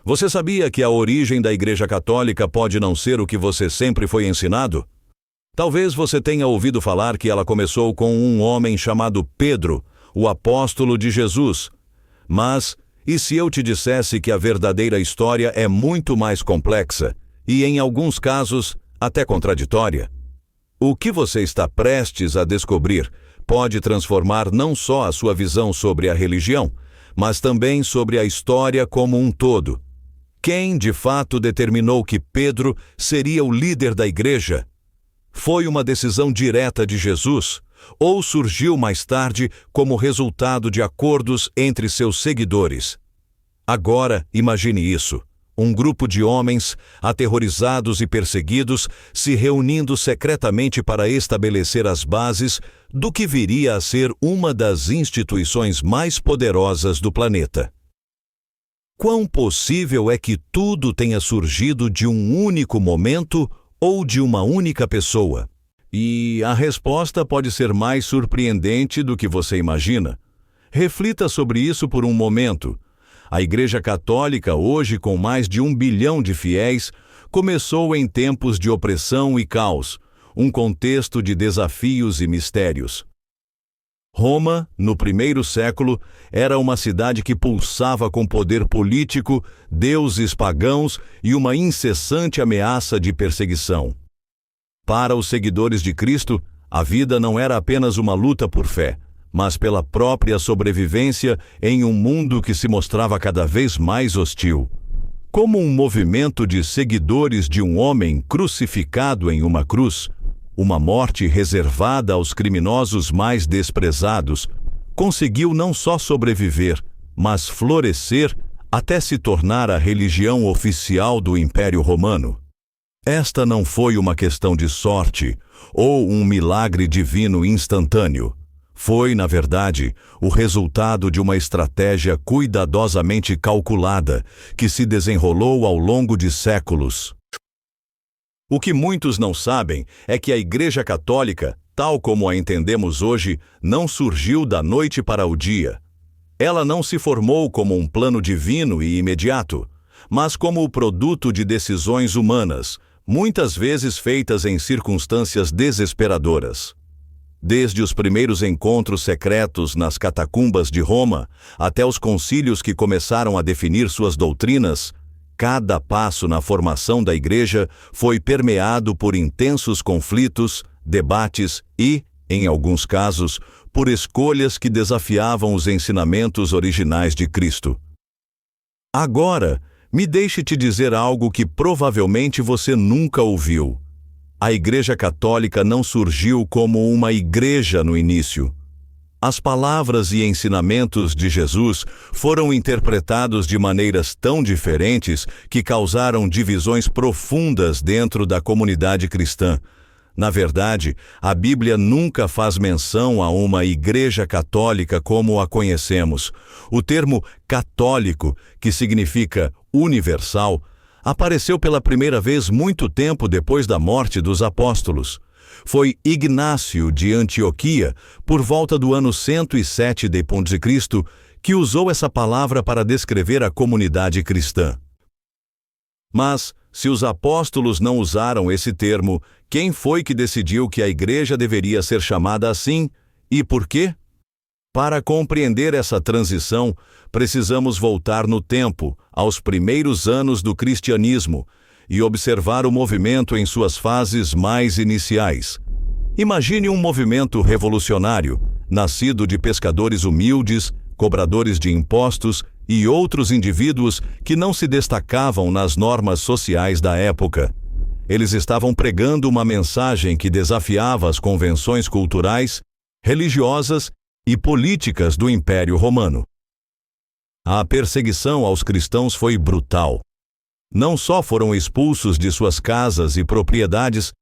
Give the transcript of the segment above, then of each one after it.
Você sabia que a origem da Igreja Católica pode não ser o que você sempre foi ensinado? Talvez você tenha ouvido falar que ela começou com um homem chamado Pedro, o apóstolo de Jesus. Mas, e se eu te dissesse que a verdadeira história é muito mais complexa e, em alguns casos, até contraditória? O que você está prestes a descobrir pode transformar não só a sua visão sobre a religião, mas também sobre a história como um todo. Quem, de fato, determinou que Pedro seria o líder da igreja? Foi uma decisão direta de Jesus, ou surgiu mais tarde como resultado de acordos entre seus seguidores? Agora, imagine isso. Um grupo de homens, aterrorizados e perseguidos, se reunindo secretamente para estabelecer as bases do que viria a ser uma das instituições mais poderosas do planeta. Quão possível é que tudo tenha surgido de um único momento ou de uma única pessoa? E a resposta pode ser mais surpreendente do que você imagina. Reflita sobre isso por um momento. A Igreja Católica, hoje com mais de 1 bilhão de fiéis, começou em tempos de opressão e caos, um contexto de desafios e mistérios. Roma, no primeiro século, era uma cidade que pulsava com poder político, deuses pagãos e uma incessante ameaça de perseguição. Para os seguidores de Cristo, a vida não era apenas uma luta por fé, mas pela própria sobrevivência em um mundo que se mostrava cada vez mais hostil. Como um movimento de seguidores de um homem crucificado em uma cruz, uma morte reservada aos criminosos mais desprezados, conseguiu não só sobreviver, mas florescer até se tornar a religião oficial do Império Romano. Esta não foi uma questão de sorte ou um milagre divino instantâneo. Foi, na verdade, o resultado de uma estratégia cuidadosamente calculada que se desenrolou ao longo de séculos. O que muitos não sabem é que a Igreja Católica, tal como a entendemos hoje, não surgiu da noite para o dia. Ela não se formou como um plano divino e imediato, mas como o produto de decisões humanas, muitas vezes feitas em circunstâncias desesperadoras. Desde os primeiros encontros secretos nas catacumbas de Roma, até os concílios que começaram a definir suas doutrinas, cada passo na formação da Igreja foi permeado por intensos conflitos, debates e, em alguns casos, por escolhas que desafiavam os ensinamentos originais de Cristo. Agora, me deixe te dizer algo que provavelmente você nunca ouviu. A Igreja Católica não surgiu como uma igreja no início. As palavras e ensinamentos de Jesus foram interpretados de maneiras tão diferentes que causaram divisões profundas dentro da comunidade cristã. Na verdade, a Bíblia nunca faz menção a uma Igreja Católica como a conhecemos. O termo católico, que significa universal, apareceu pela primeira vez muito tempo depois da morte dos apóstolos. Foi Ignácio de Antioquia, por volta do ano 107 d.C., que usou essa palavra para descrever a comunidade cristã. Mas, se os apóstolos não usaram esse termo, quem foi que decidiu que a igreja deveria ser chamada assim e por quê? Para compreender essa transição, precisamos voltar no tempo, aos primeiros anos do cristianismo, e observar o movimento em suas fases mais iniciais. Imagine um movimento revolucionário, nascido de pescadores humildes, cobradores de impostos e outros indivíduos que não se destacavam nas normas sociais da época. Eles estavam pregando uma mensagem que desafiava as convenções culturais, religiosas e políticas do Império Romano. A perseguição aos cristãos foi brutal. Não só foram expulsos de suas casas e propriedades,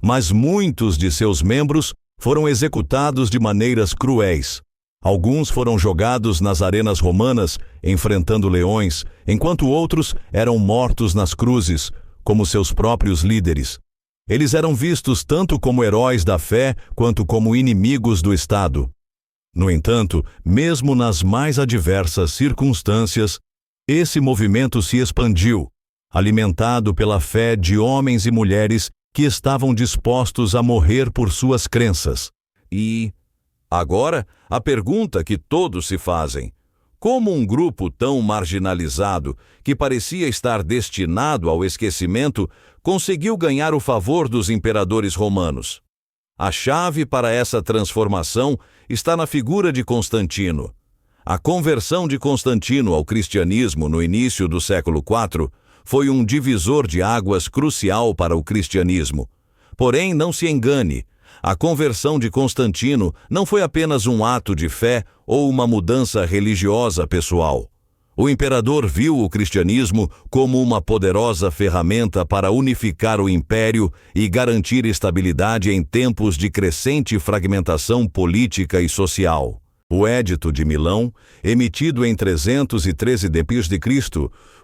mas muitos de seus membros foram executados de maneiras cruéis. Alguns foram jogados nas arenas romanas, enfrentando leões, enquanto outros eram mortos nas cruzes, como seus próprios líderes. Eles eram vistos tanto como heróis da fé quanto como inimigos do Estado. No entanto, mesmo nas mais adversas circunstâncias, Esse movimento se expandiu, alimentado pela fé de homens e mulheres que estavam dispostos a morrer por suas crenças. E, agora, a pergunta que todos se fazem: como um grupo tão marginalizado, que parecia estar destinado ao esquecimento, conseguiu ganhar o favor dos imperadores romanos? A chave para essa transformação está na figura de Constantino. A conversão de Constantino ao cristianismo no início do século IV foi um divisor de águas crucial para o cristianismo. Porém, não se engane, a conversão de Constantino não foi apenas um ato de fé ou uma mudança religiosa pessoal. O imperador viu o cristianismo como uma poderosa ferramenta para unificar o império e garantir estabilidade em tempos de crescente fragmentação política e social. O Édito de Milão, emitido em 313 d.C.,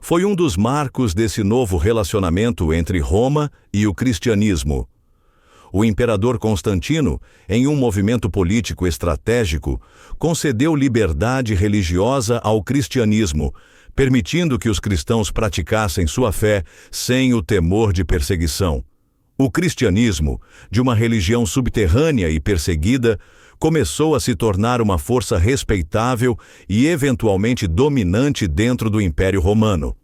foi um dos marcos desse novo relacionamento entre Roma e o cristianismo. O imperador Constantino, em um movimento político estratégico, concedeu liberdade religiosa ao cristianismo, permitindo que os cristãos praticassem sua fé sem o temor de perseguição. O cristianismo, de uma religião subterrânea e perseguida, começou a se tornar uma força respeitável e eventualmente dominante dentro do Império Romano.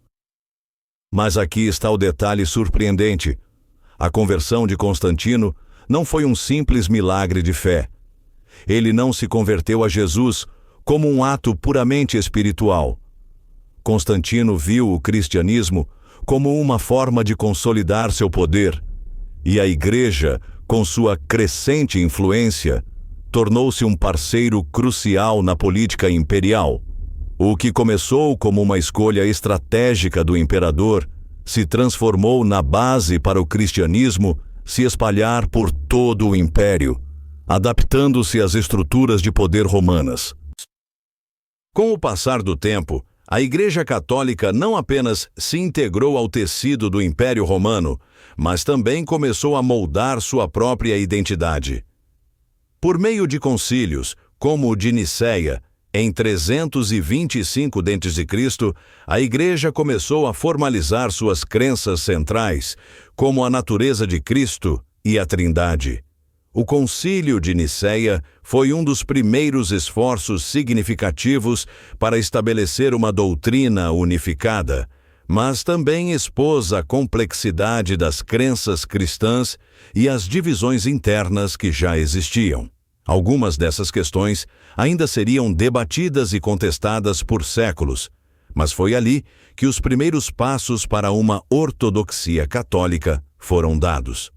Mas aqui está o detalhe surpreendente. A conversão de Constantino não foi um simples milagre de fé. Ele não se converteu a Jesus como um ato puramente espiritual. Constantino viu o cristianismo como uma forma de consolidar seu poder, e a Igreja, com sua crescente influência, tornou-se um parceiro crucial na política imperial. O que começou como uma escolha estratégica do imperador se transformou na base para o cristianismo se espalhar por todo o império, adaptando-se às estruturas de poder romanas. Com o passar do tempo, a Igreja Católica não apenas se integrou ao tecido do Império Romano, mas também começou a moldar sua própria identidade. Por meio de concílios, como o de Nicéia, em 325 d.C., a Igreja começou a formalizar suas crenças centrais, como a natureza de Cristo e a Trindade. O Concílio de Nicéia foi um dos primeiros esforços significativos para estabelecer uma doutrina unificada, mas também expôs a complexidade das crenças cristãs e as divisões internas que já existiam. Algumas dessas questões ainda seriam debatidas e contestadas por séculos, mas foi ali que os primeiros passos para uma ortodoxia católica foram dados.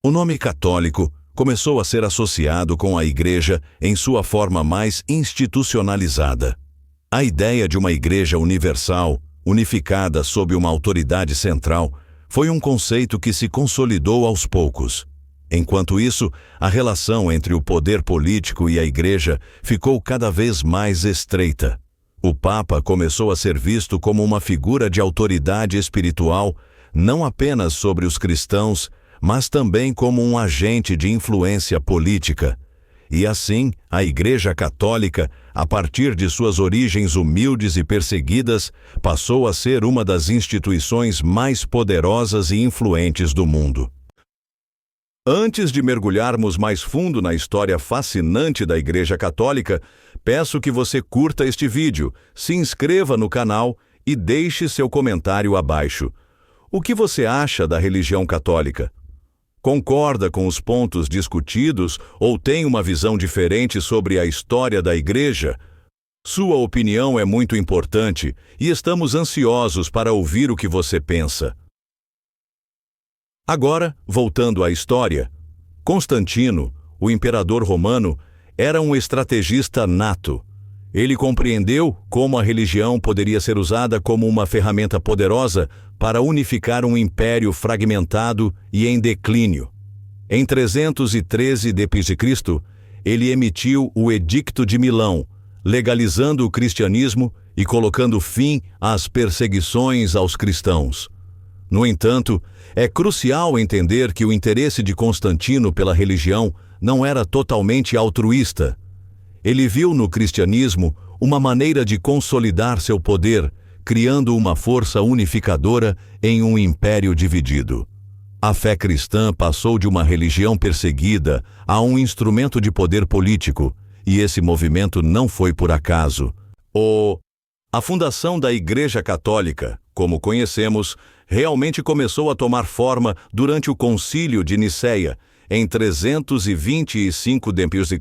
O nome católico começou a ser associado com a Igreja em sua forma mais institucionalizada. A ideia de uma Igreja universal, unificada sob uma autoridade central, foi um conceito que se consolidou aos poucos. Enquanto isso, a relação entre o poder político e a Igreja ficou cada vez mais estreita. O Papa começou a ser visto como uma figura de autoridade espiritual, não apenas sobre os cristãos, mas também como um agente de influência política. E assim, a Igreja Católica, a partir de suas origens humildes e perseguidas, passou a ser uma das instituições mais poderosas e influentes do mundo. Antes de mergulharmos mais fundo na história fascinante da Igreja Católica, peço que você curta este vídeo, se inscreva no canal e deixe seu comentário abaixo. O que você acha da religião católica? Concorda com os pontos discutidos ou tem uma visão diferente sobre a história da Igreja? Sua opinião é muito importante e estamos ansiosos para ouvir o que você pensa. Agora, voltando à história, Constantino, o imperador romano, era um estrategista nato. Ele compreendeu como a religião poderia ser usada como uma ferramenta poderosa para unificar um império fragmentado e em declínio. Em 313 d.C., ele emitiu o Edicto de Milão, legalizando o cristianismo e colocando fim às perseguições aos cristãos. No entanto, é crucial entender que o interesse de Constantino pela religião não era totalmente altruísta. Ele viu no cristianismo uma maneira de consolidar seu poder, criando uma força unificadora em um império dividido. A fé cristã passou de uma religião perseguida a um instrumento de poder político, e esse movimento não foi por acaso. A fundação da Igreja Católica, como conhecemos, realmente começou a tomar forma durante o Concílio de Nicéia, em 325 d.C.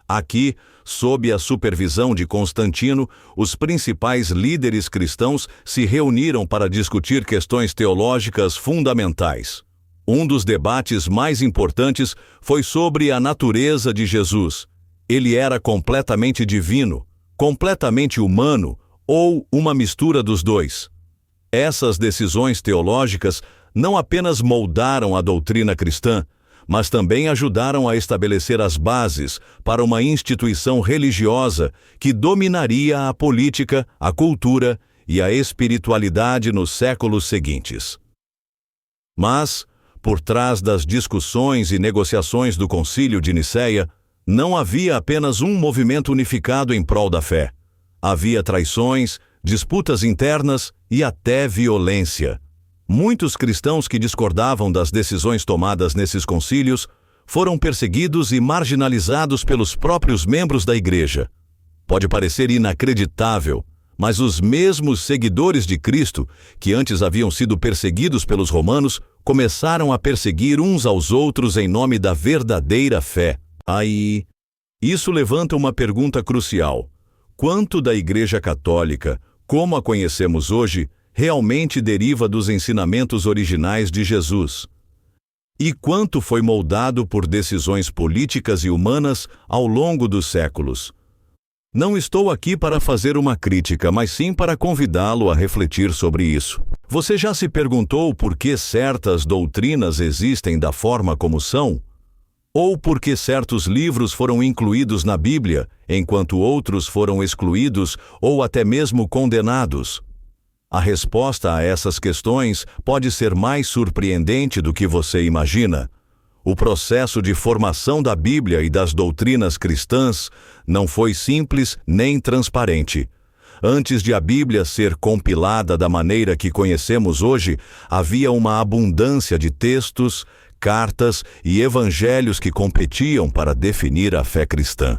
Aqui, sob a supervisão de Constantino, os principais líderes cristãos se reuniram para discutir questões teológicas fundamentais. Um dos debates mais importantes foi sobre a natureza de Jesus. Ele era completamente divino, completamente humano ou uma mistura dos dois. Essas decisões teológicas não apenas moldaram a doutrina cristã, mas também ajudaram a estabelecer as bases para uma instituição religiosa que dominaria a política, a cultura e a espiritualidade nos séculos seguintes. Mas, por trás das discussões e negociações do Concílio de Nicéia, não havia apenas um movimento unificado em prol da fé. Havia traições, disputas internas e até violência. Muitos cristãos que discordavam das decisões tomadas nesses concílios foram perseguidos e marginalizados pelos próprios membros da igreja. Pode parecer inacreditável, mas os mesmos seguidores de Cristo, que antes haviam sido perseguidos pelos romanos, começaram a perseguir uns aos outros em nome da verdadeira fé. Isso levanta uma pergunta crucial. Quanto da Igreja Católica, como a conhecemos hoje, realmente deriva dos ensinamentos originais de Jesus? E quanto foi moldado por decisões políticas e humanas ao longo dos séculos? Não estou aqui para fazer uma crítica, mas sim para convidá-lo a refletir sobre isso. Você já se perguntou por que certas doutrinas existem da forma como são? Ou por que certos livros foram incluídos na Bíblia, enquanto outros foram excluídos ou até mesmo condenados? A resposta a essas questões pode ser mais surpreendente do que você imagina. O processo de formação da Bíblia e das doutrinas cristãs não foi simples nem transparente. Antes de a Bíblia ser compilada da maneira que conhecemos hoje, havia uma abundância de textos, cartas e evangelhos que competiam para definir a fé cristã.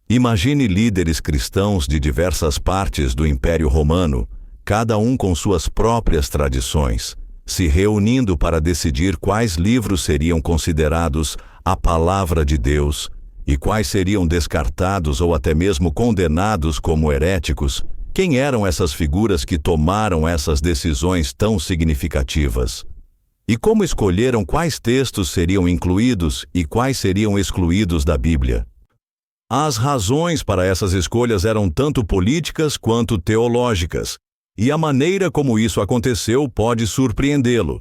Imagine líderes cristãos de diversas partes do Império Romano, cada um com suas próprias tradições, se reunindo para decidir quais livros seriam considerados a palavra de Deus e quais seriam descartados ou até mesmo condenados como heréticos. Quem eram essas figuras que tomaram essas decisões tão significativas? E como escolheram quais textos seriam incluídos e quais seriam excluídos da Bíblia? As razões para essas escolhas eram tanto políticas quanto teológicas, e a maneira como isso aconteceu pode surpreendê-lo.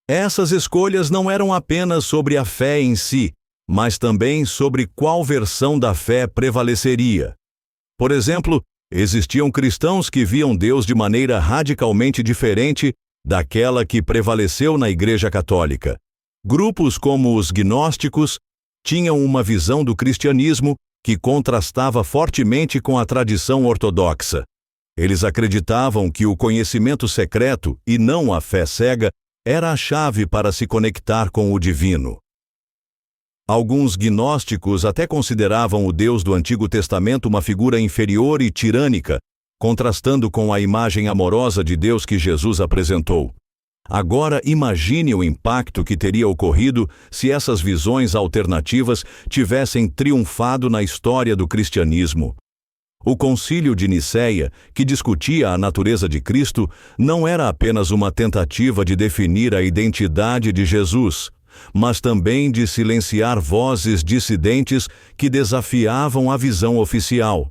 Essas escolhas não eram apenas sobre a fé em si, mas também sobre qual versão da fé prevaleceria. Por exemplo, existiam cristãos que viam Deus de maneira radicalmente diferente daquela que prevaleceu na Igreja Católica. Grupos como os gnósticos tinham uma visão do cristianismo que contrastava fortemente com a tradição ortodoxa. Eles acreditavam que o conhecimento secreto, e não a fé cega, era a chave para se conectar com o divino. Alguns gnósticos até consideravam o Deus do Antigo Testamento uma figura inferior e tirânica, contrastando com a imagem amorosa de Deus que Jesus apresentou. Agora imagine o impacto que teria ocorrido se essas visões alternativas tivessem triunfado na história do cristianismo. O Concílio de Nicéia, que discutia a natureza de Cristo, não era apenas uma tentativa de definir a identidade de Jesus, mas também de silenciar vozes dissidentes que desafiavam a visão oficial.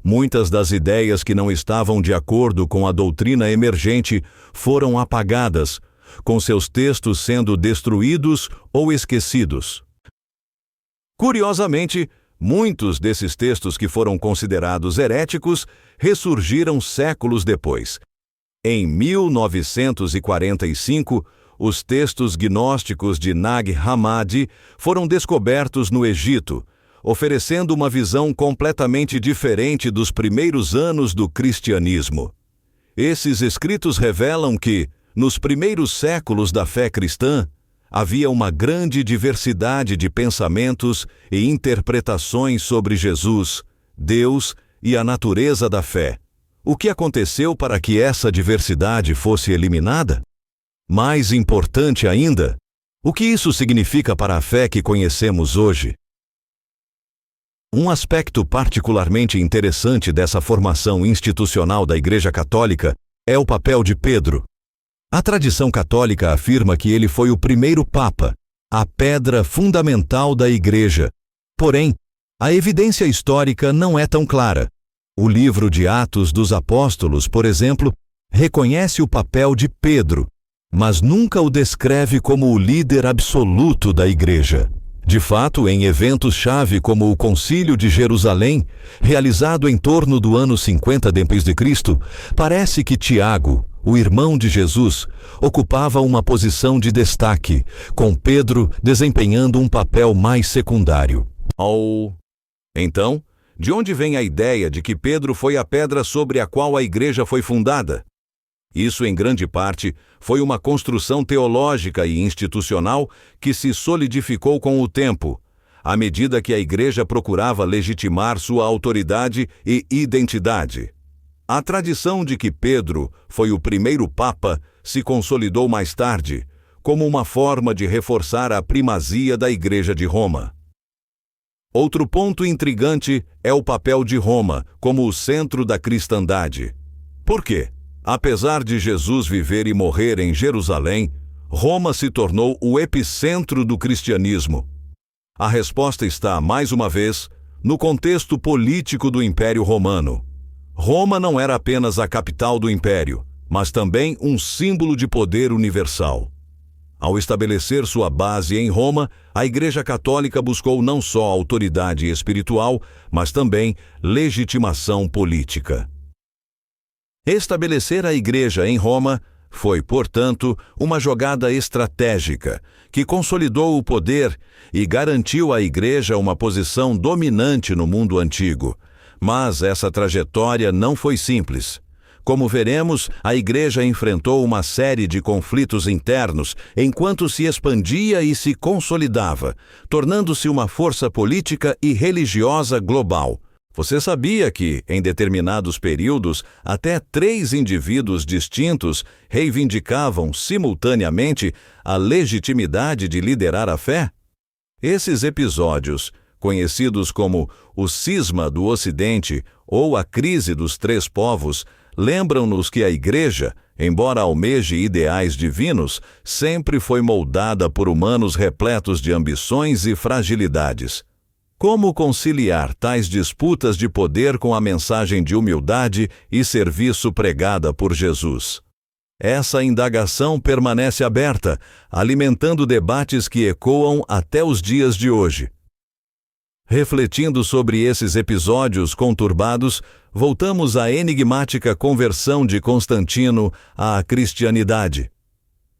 Muitas das ideias que não estavam de acordo com a doutrina emergente foram apagadas, com seus textos sendo destruídos ou esquecidos. Curiosamente, muitos desses textos que foram considerados heréticos ressurgiram séculos depois. Em 1945, os textos gnósticos de Nag Hammadi foram descobertos no Egito, oferecendo uma visão completamente diferente dos primeiros anos do cristianismo. Esses escritos revelam que, nos primeiros séculos da fé cristã, havia uma grande diversidade de pensamentos e interpretações sobre Jesus, Deus e a natureza da fé. O que aconteceu para que essa diversidade fosse eliminada? Mais importante ainda, o que isso significa para a fé que conhecemos hoje? Um aspecto particularmente interessante dessa formação institucional da Igreja Católica é o papel de Pedro. A tradição católica afirma que ele foi o primeiro Papa, a pedra fundamental da Igreja. Porém, a evidência histórica não é tão clara. O livro de Atos dos Apóstolos, por exemplo, reconhece o papel de Pedro, mas nunca o descreve como o líder absoluto da Igreja. De fato, em eventos-chave como o Concílio de Jerusalém, realizado em torno do ano 50 d.C., parece que Tiago, o irmão de Jesus, ocupava uma posição de destaque, com Pedro desempenhando um papel mais secundário. Então, de onde vem a ideia de que Pedro foi a pedra sobre a qual a Igreja foi fundada? Isso, em grande parte, foi uma construção teológica e institucional que se solidificou com o tempo, à medida que a Igreja procurava legitimar sua autoridade e identidade. A tradição de que Pedro foi o primeiro Papa se consolidou mais tarde, como uma forma de reforçar a primazia da Igreja de Roma. Outro ponto intrigante é o papel de Roma como o centro da cristandade. Por quê? Apesar de Jesus viver e morrer em Jerusalém, Roma se tornou o epicentro do cristianismo. A resposta está, mais uma vez, no contexto político do Império Romano. Roma não era apenas a capital do império, mas também um símbolo de poder universal. Ao estabelecer sua base em Roma, a Igreja Católica buscou não só autoridade espiritual, mas também legitimação política. Estabelecer a Igreja em Roma foi, portanto, uma jogada estratégica que consolidou o poder e garantiu à Igreja uma posição dominante no mundo antigo. Mas essa trajetória não foi simples. Como veremos, a Igreja enfrentou uma série de conflitos internos enquanto se expandia e se consolidava, tornando-se uma força política e religiosa global. Você sabia que, em determinados períodos, até 3 indivíduos distintos reivindicavam simultaneamente a legitimidade de liderar a fé? Esses episódios, conhecidos como o Cisma do Ocidente ou a Crise dos Três Povos, lembram-nos que a Igreja, embora almeje ideais divinos, sempre foi moldada por humanos repletos de ambições e fragilidades. Como conciliar tais disputas de poder com a mensagem de humildade e serviço pregada por Jesus? Essa indagação permanece aberta, alimentando debates que ecoam até os dias de hoje. Refletindo sobre esses episódios conturbados, voltamos à enigmática conversão de Constantino à cristianidade.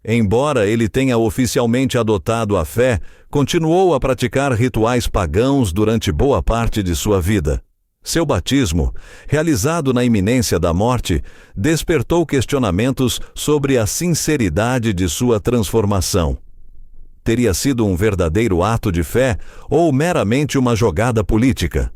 Embora ele tenha oficialmente adotado a fé, continuou a praticar rituais pagãos durante boa parte de sua vida. Seu batismo, realizado na iminência da morte, despertou questionamentos sobre a sinceridade de sua transformação. Teria sido um verdadeiro ato de fé ou meramente uma jogada política?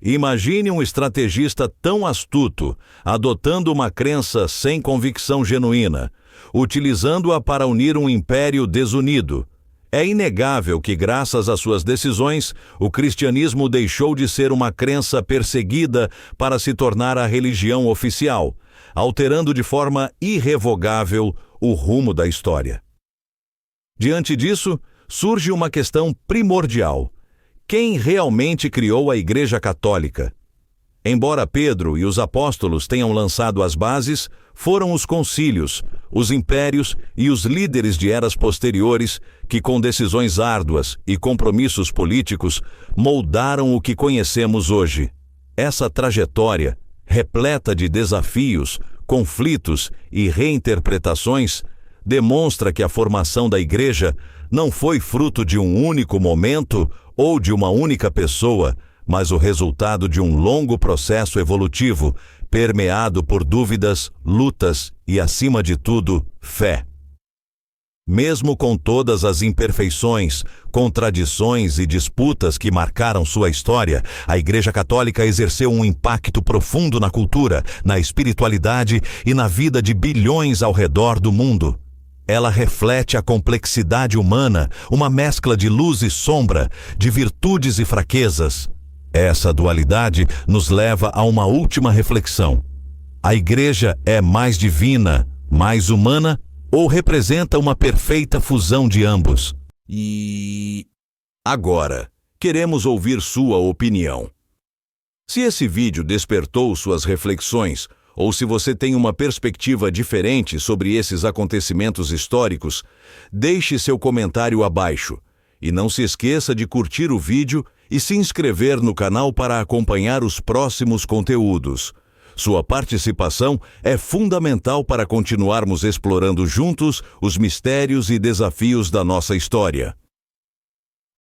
Imagine um estrategista tão astuto, adotando uma crença sem convicção genuína, utilizando-a para unir um império desunido. É inegável que, graças às suas decisões, o cristianismo deixou de ser uma crença perseguida para se tornar a religião oficial, alterando de forma irrevogável o rumo da história. Diante disso, surge uma questão primordial: quem realmente criou a Igreja Católica? Embora Pedro e os apóstolos tenham lançado as bases, foram os concílios, os impérios e os líderes de eras posteriores que, com decisões árduas e compromissos políticos, moldaram o que conhecemos hoje. Essa trajetória, repleta de desafios, conflitos e reinterpretações, demonstra que a formação da igreja não foi fruto de um único momento ou de uma única pessoa, mas o resultado de um longo processo evolutivo, permeado por dúvidas, lutas e, acima de tudo, fé. Mesmo com todas as imperfeições, contradições e disputas que marcaram sua história, a Igreja Católica exerceu um impacto profundo na cultura, na espiritualidade e na vida de bilhões ao redor do mundo. Ela reflete a complexidade humana, uma mescla de luz e sombra, de virtudes e fraquezas. Essa dualidade nos leva a uma última reflexão. A Igreja é mais divina, mais humana ou representa uma perfeita fusão de ambos? E agora, queremos ouvir sua opinião. Se esse vídeo despertou suas reflexões, ou se você tem uma perspectiva diferente sobre esses acontecimentos históricos, deixe seu comentário abaixo. E não se esqueça de curtir o vídeo e se inscrever no canal para acompanhar os próximos conteúdos. Sua participação é fundamental para continuarmos explorando juntos os mistérios e desafios da nossa história.